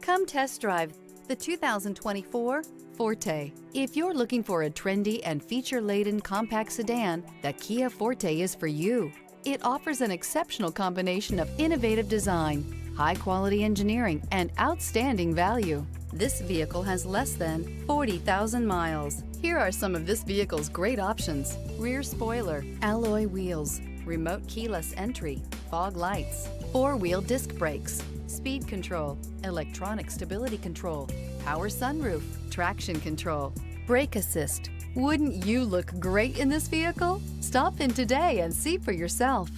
Come test drive the 2024 Forte. If you're looking for a trendy and feature-laden compact sedan, the Kia Forte is for you. It offers an exceptional combination of innovative design, high-quality engineering, and outstanding value. This vehicle has less than 40,000 miles. Here are some of this vehicle's great options: rear spoiler, alloy wheels, remote keyless entry, fog lights, four-wheel disc brakes, speed control, electronic stability control, power sunroof, traction control, brake assist. Wouldn't you look great in this vehicle? Stop in today and see for yourself.